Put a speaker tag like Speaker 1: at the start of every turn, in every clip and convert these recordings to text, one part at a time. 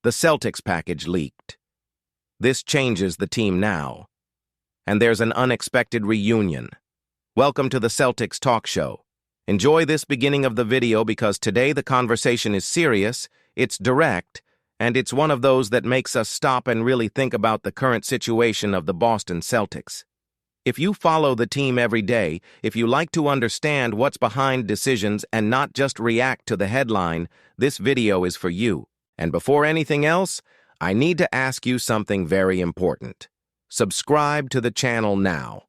Speaker 1: The Celtics package leaked. This changes the team now. And there's an unexpected reunion. Welcome to the Celtics Talk Show. Enjoy this beginning of the video because today the conversation is serious, it's direct, and it's one of those that makes us stop and really think about the current situation of the Boston Celtics. If you follow the team every day, if you like to understand what's behind decisions and not just react to the headline, this video is for you. And before anything else, I need to ask you something very important. Subscribe to the channel now.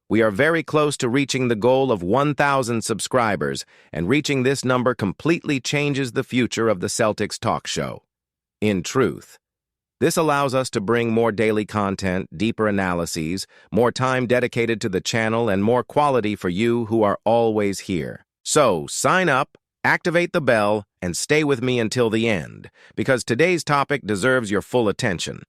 Speaker 1: We are very close to reaching the goal of 1,000 subscribers, and reaching this number completely changes the future of the Celtics Talk Show. In truth, this allows us to bring more daily content, deeper analyses, more time dedicated to the channel, and more quality for you who are always here. So, sign up, activate the bell, and stay with me until the end, because today's topic deserves your full attention.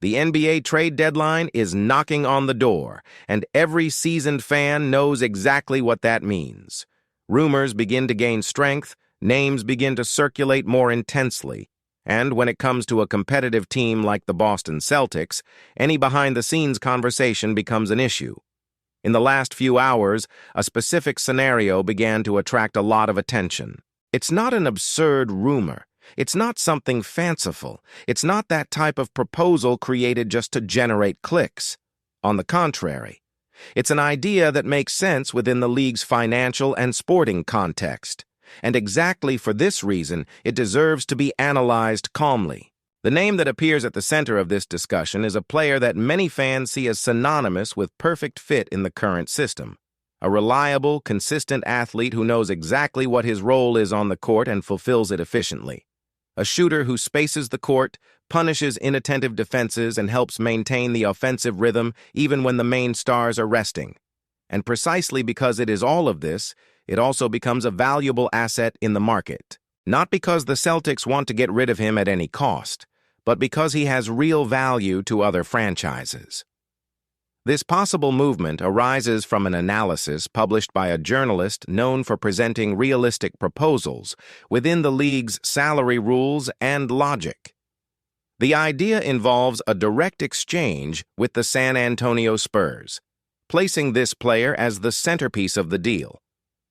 Speaker 1: The NBA trade deadline is knocking on the door, and every seasoned fan knows exactly what that means. Rumors begin to gain strength, names begin to circulate more intensely, and when it comes to a competitive team like the Boston Celtics, any behind-the-scenes conversation becomes an issue. In the last few hours, a specific scenario began to attract a lot of attention. It's not an absurd rumor. It's not something fanciful. It's not that type of proposal created just to generate clicks. On the contrary, it's an idea that makes sense within the league's financial and sporting context. And exactly for this reason, it deserves to be analyzed calmly. The name that appears at the center of this discussion is a player that many fans see as synonymous with perfect fit in the current system. A reliable, consistent athlete who knows exactly what his role is on the court and fulfills it efficiently. A shooter who spaces the court, punishes inattentive defenses, and helps maintain the offensive rhythm even when the main stars are resting. And precisely because it is all of this, it also becomes a valuable asset in the market. Not because the Celtics want to get rid of him at any cost, but because he has real value to other franchises. This possible movement arises from an analysis published by a journalist known for presenting realistic proposals within the league's salary rules and logic. The idea involves a direct exchange with the San Antonio Spurs, placing this player as the centerpiece of the deal.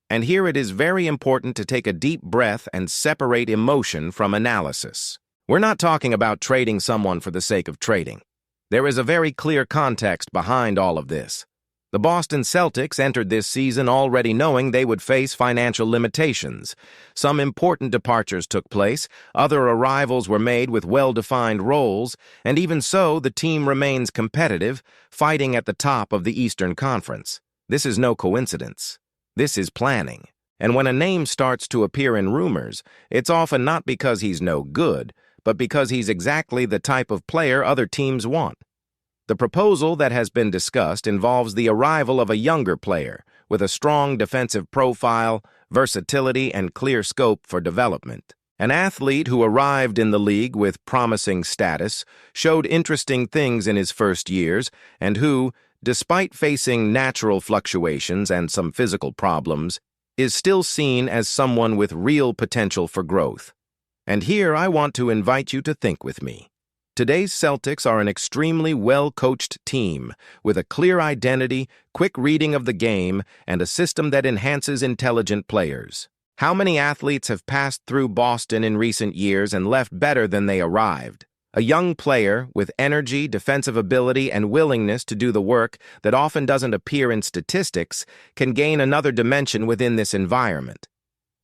Speaker 1: And here it is very important to take a deep breath and separate emotion from analysis. We're not talking about trading someone for the sake of trading. There is a very clear context behind all of this. The Boston Celtics entered this season already knowing they would face financial limitations. Some important departures took place, other arrivals were made with well-defined roles, and even so, the team remains competitive, fighting at the top of the Eastern Conference. This is no coincidence. This is planning. And when a name starts to appear in rumors, it's often not because he's no good, but because he's exactly the type of player other teams want. The proposal that has been discussed involves the arrival of a younger player with a strong defensive profile, versatility, and clear scope for development. An athlete who arrived in the league with promising status, showed interesting things in his first years, and who, despite facing natural fluctuations and some physical problems, is still seen as someone with real potential for growth. And here I want to invite you to think with me. Today's Celtics are an extremely well-coached team with a clear identity, quick reading of the game, and a system that enhances intelligent players. How many athletes have passed through Boston in recent years and left better than they arrived? A young player with energy, defensive ability, and willingness to do the work that often doesn't appear in statistics can gain another dimension within this environment.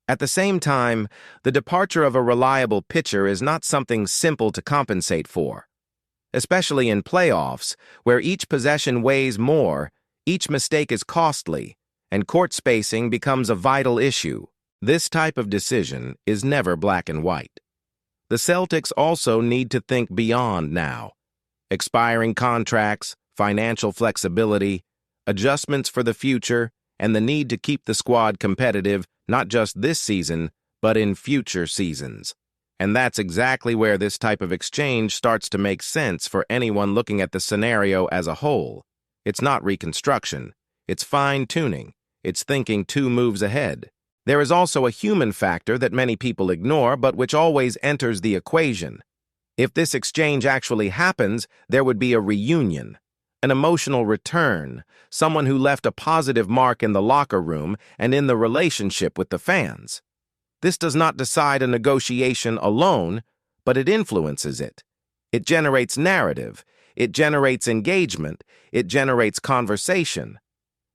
Speaker 1: At the same time, the departure of a reliable pitcher is not something simple to compensate for. Especially in playoffs, where each possession weighs more, each mistake is costly, and court spacing becomes a vital issue. This type of decision is never black and white. The Celtics also need to think beyond now. Expiring contracts, financial flexibility, adjustments for the future, and the need to keep the squad competitive not just this season, but in future seasons. And that's exactly where this type of exchange starts to make sense for anyone looking at the scenario as a whole. It's not reconstruction. It's fine-tuning. It's thinking 2 moves ahead. There is also a human factor that many people ignore, but which always enters the equation. If this exchange actually happens, there would be a reunion, an emotional return, someone who left a positive mark in the locker room and in the relationship with the fans. This does not decide a negotiation alone, but it influences it. It generates narrative, it generates engagement, it generates conversation.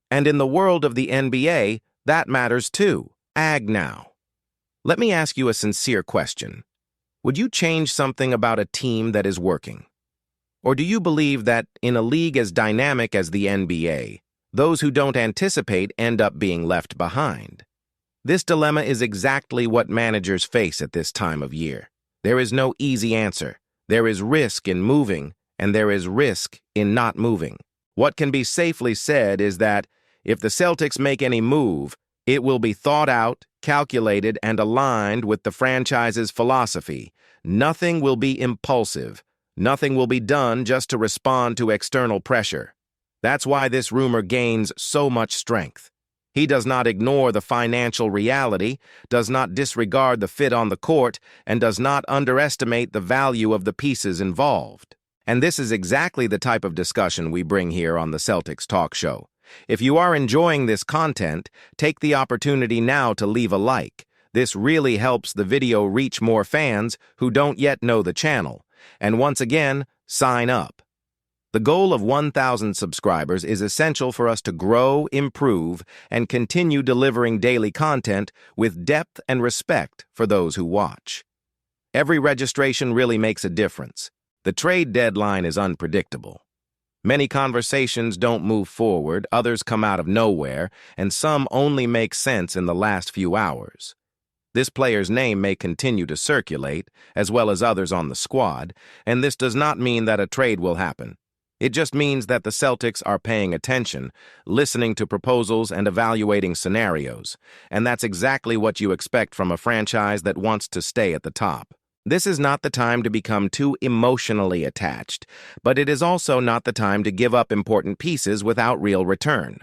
Speaker 1: And in the world of the NBA, that matters too. Now. Let me ask you a sincere question. Would you change something about a team that is working? Or do you believe that in a league as dynamic as the NBA, those who don't anticipate end up being left behind? This dilemma is exactly what managers face at this time of year. There is no easy answer. There is risk in moving, and there is risk in not moving. What can be safely said is that if the Celtics make any move, it will be thought out, calculated, and aligned with the franchise's philosophy. Nothing will be impulsive. Nothing will be done just to respond to external pressure. That's why this rumor gains so much strength. He does not ignore the financial reality, does not disregard the fit on the court, and does not underestimate the value of the pieces involved. And this is exactly the type of discussion we bring here on the Celtics Talk Show. If you are enjoying this content, take the opportunity now to leave a like. This really helps the video reach more fans who don't yet know the channel. And once again, sign up. The goal of 1,000 subscribers is essential for us to grow, improve, and continue delivering daily content with depth and respect for those who watch. Every registration really makes a difference. The trade deadline is unpredictable. Many conversations don't move forward, others come out of nowhere, and some only make sense in the last few hours. This player's name may continue to circulate, as well as others on the squad, and this does not mean that a trade will happen. It just means that the Celtics are paying attention, listening to proposals and evaluating scenarios, and that's exactly what you expect from a franchise that wants to stay at the top. This is not the time to become too emotionally attached, but it is also not the time to give up important pieces without real return.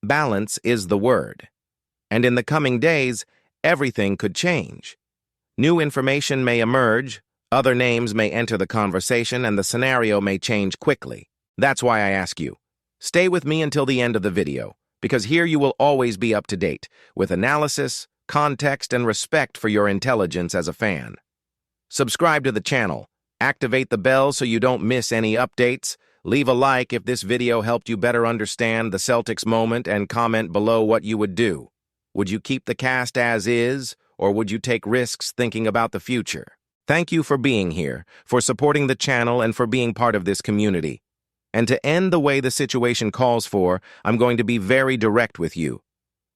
Speaker 1: Balance is the word. And in the coming days, everything could change. New information may emerge, other names may enter the conversation, and the scenario may change quickly. That's why I ask you, stay with me until the end of the video, because here you will always be up to date, with analysis, context, and respect for your intelligence as a fan. Subscribe to the channel, activate the bell so you don't miss any updates, leave a like if this video helped you better understand the Celtics moment, and comment below what you would do. Would you keep the cast as is, or would you take risks thinking about the future? Thank you for being here, for supporting the channel, and for being part of this community. And to end the way the situation calls for, I'm going to be very direct with you.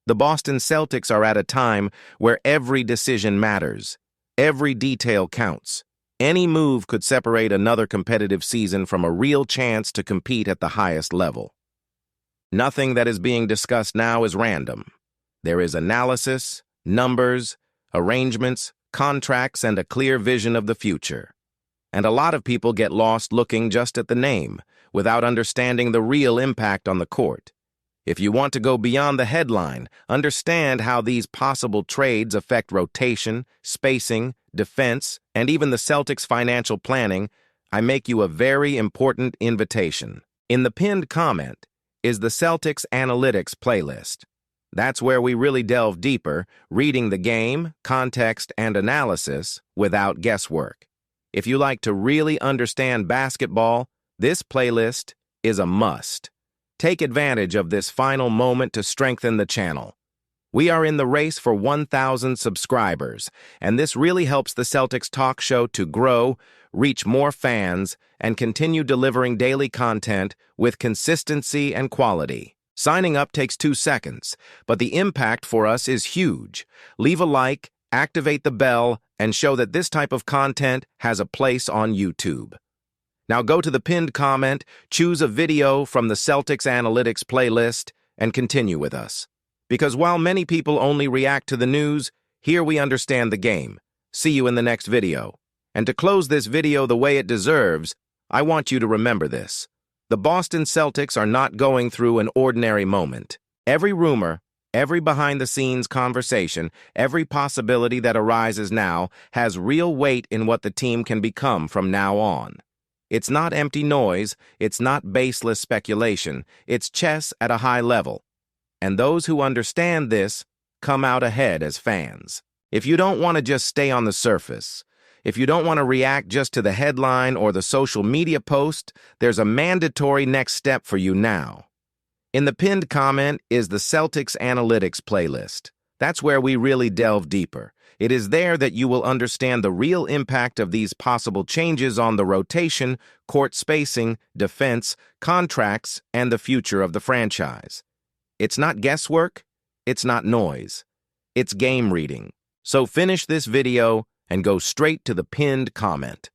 Speaker 1: The Boston Celtics are at a time where every decision matters. Every detail counts. Any move could separate another competitive season from a real chance to compete at the highest level. Nothing that is being discussed now is random. There is analysis, numbers, arrangements, contracts, and a clear vision of the future. And a lot of people get lost looking just at the name, without understanding the real impact on the court. If you want to go beyond the headline, understand how these possible trades affect rotation, spacing, defense, and even the Celtics' financial planning, I make you a very important invitation. In the pinned comment is the Celtics Analytics playlist. That's where we really delve deeper, reading the game, context, and analysis without guesswork. If you like to really understand basketball, this playlist is a must. Take advantage of this final moment to strengthen the channel. We are in the race for 1,000 subscribers, and this really helps the Celtics Talk Show to grow, reach more fans, and continue delivering daily content with consistency and quality. Signing up takes 2 seconds, but the impact for us is huge. Leave a like, activate the bell, and show that this type of content has a place on YouTube. Now go to the pinned comment, choose a video from the Celtics Analytics playlist, and continue with us. Because while many people only react to the news, here we understand the game. See you in the next video. And to close this video the way it deserves, I want you to remember this. The Boston Celtics are not going through an ordinary moment. Every rumor, Every behind-the-scenes conversation, every possibility that arises now has real weight in what the team can become from now on. It's not empty noise, it's not baseless speculation, it's chess at a high level. And those who understand this come out ahead as fans. If you don't want to just stay on the surface, if you don't want to react just to the headline or the social media post, there's a mandatory next step for you now. In the pinned comment is the Celtics Analytics playlist. That's where we really delve deeper. It is there that you will understand the real impact of these possible changes on the rotation, court spacing, defense, contracts, and the future of the franchise. It's not guesswork, it's not noise. It's game reading. So finish this video and go straight to the pinned comment.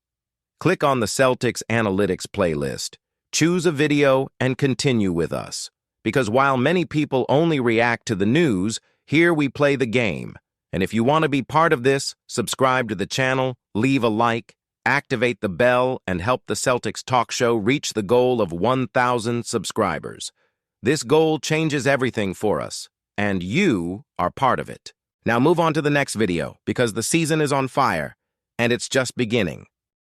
Speaker 1: Click on the Celtics Analytics playlist, choose a video, and continue with us. Because while many people only react to the news, here we play the game. And if you want to be part of this, subscribe to the channel, leave a like, activate the bell, and help the Celtics Talk Show reach the goal of 1,000 subscribers. This goal changes everything for us, and you are part of it. Now move on to the next video, because the season is on fire, and it's just beginning.